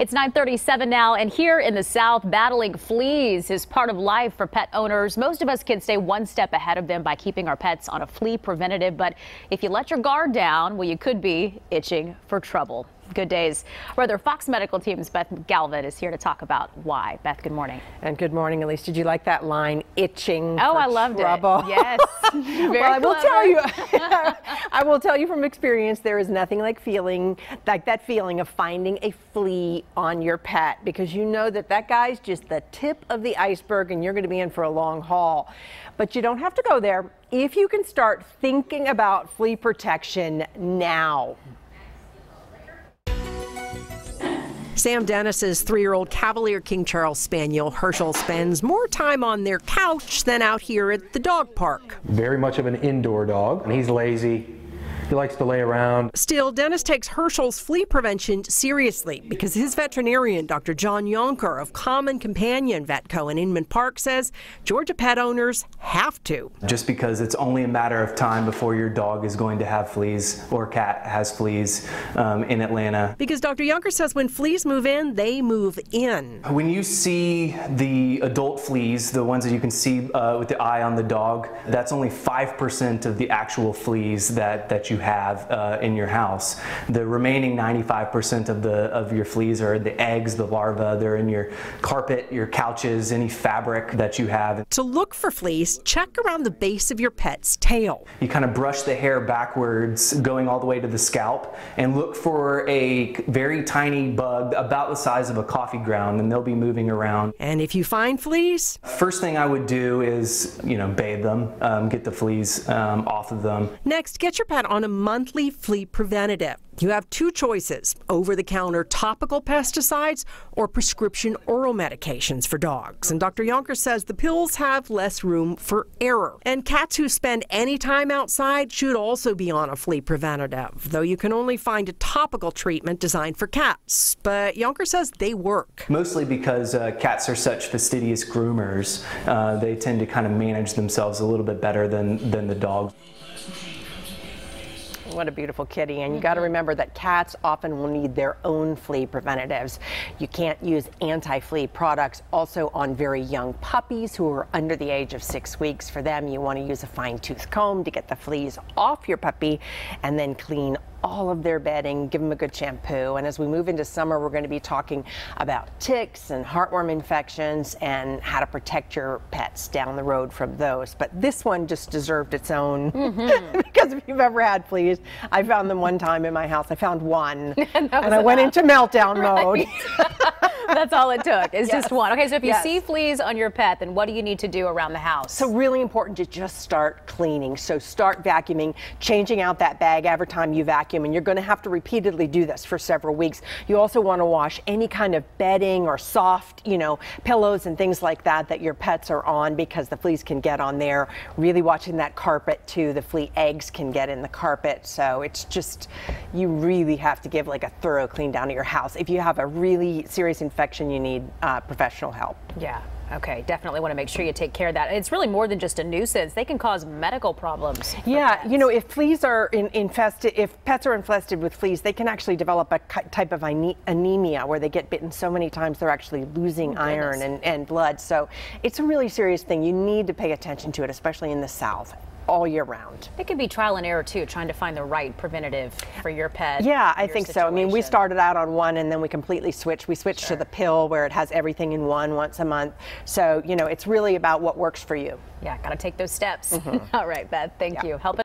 It's 9:37 now, and here in the South, battling fleas is part of life for pet owners. Most of us can stay one step ahead of them by keeping our pets on a flea preventative, but if you let your guard down, well, you could be itching for trouble. Good days. Rather, Fox Medical Team's Beth Galvin is here to talk about why. Beth, good morning. And good morning, Elise. Did you like that line, itching Oh, for I loved trouble? it. Yes. Very well, I will clever. tell you, I will tell you from experience, there is nothing like that feeling of finding a flea on your pet, because you know that guy's just the tip of the iceberg and you're going to be in for a long haul. But you don't have to go there if you can start thinking about flea protection now. Sam Dennis's 3-year-old Cavalier King Charles Spaniel, Herschel, spends more time on their couch than out here at the dog park. Very much of an indoor dog, and he's lazy. He likes to lay around. Still, Dennis takes Herschel's flea prevention seriously because his veterinarian, Dr. John Yonker of Common Companion Vetco in Inman Park, says Georgia pet owners have to. Just because it's only a matter of time before your dog is going to have fleas or cat has fleas in Atlanta. Because Dr. Yonker says when fleas move in, they move in. When you see the adult fleas, the ones that you can see with the eye on the dog, that's only 5% of the actual fleas that you have in your house. The remaining 95% of your fleas are the eggs, the larvae. They're in your carpet, your couches, any fabric that you have. To look for fleas, check around the base of your pet's tail. You kind of brush the hair backwards, going all the way to the scalp, and look for a very tiny bug about the size of a coffee ground, and they'll be moving around. And if you find fleas, first thing I would do is, bathe them, get the fleas off of them. Next, get your pet on a monthly flea preventative. You have two choices: over-the-counter topical pesticides or prescription oral medications for dogs. And Dr. Yonker says the pills have less room for error. And cats who spend any time outside should also be on a flea preventative, though you can only find a topical treatment designed for cats. But Yonker says they work. Mostly because cats are such fastidious groomers. They tend to kind of manage themselves a little bit better than the dogs. What a beautiful kitty. And you got to remember that cats often will need their own flea preventatives. You can't use anti-flea products also on very young puppies who are under the age of 6 weeks. For them, you want to use a fine-tooth comb to get the fleas off your puppy and then clean all of their bedding, give them a good shampoo. And as we move into summer, we're going to be talking about ticks and heartworm infections and how to protect your pets down the road from those. But this one just deserved its own because if you've ever had fleas, I found them one time in my house. I found one and I went into meltdown mode. That's all it took. It's Yes. just one. Okay, so if you Yes. see fleas on your pet, then what do you need to do around the house? So really important to just start cleaning. So start vacuuming, changing out that bag every time you vacuum, and you're going to have to repeatedly do this for several weeks. You also want to wash any kind of bedding or soft, pillows and things like that your pets are on, because the fleas can get on there. Really watching that carpet too. The flea eggs can get in the carpet. So it's just, you really have to give like a thorough clean down of your house. If you have a really serious infection, you need professional help. Yeah. Okay, definitely want to make sure you take care of that. And it's really more than just a nuisance. They can cause medical problems. Yeah, if fleas are infested, if pets are infested with fleas, they can actually develop a type of anemia where they get bitten so many times they're actually losing iron and blood. So it's a really serious thing. You need to pay attention to it, especially in the South, all year round. It can be trial and error too, trying to find the right preventative for your pet. Yeah, I think so. I mean, we started out on one and then we completely switched. We switched to the pill where it has everything in one once a month. So, it's really about what works for you. Yeah, got to take those steps. All right, Beth, thank you. Help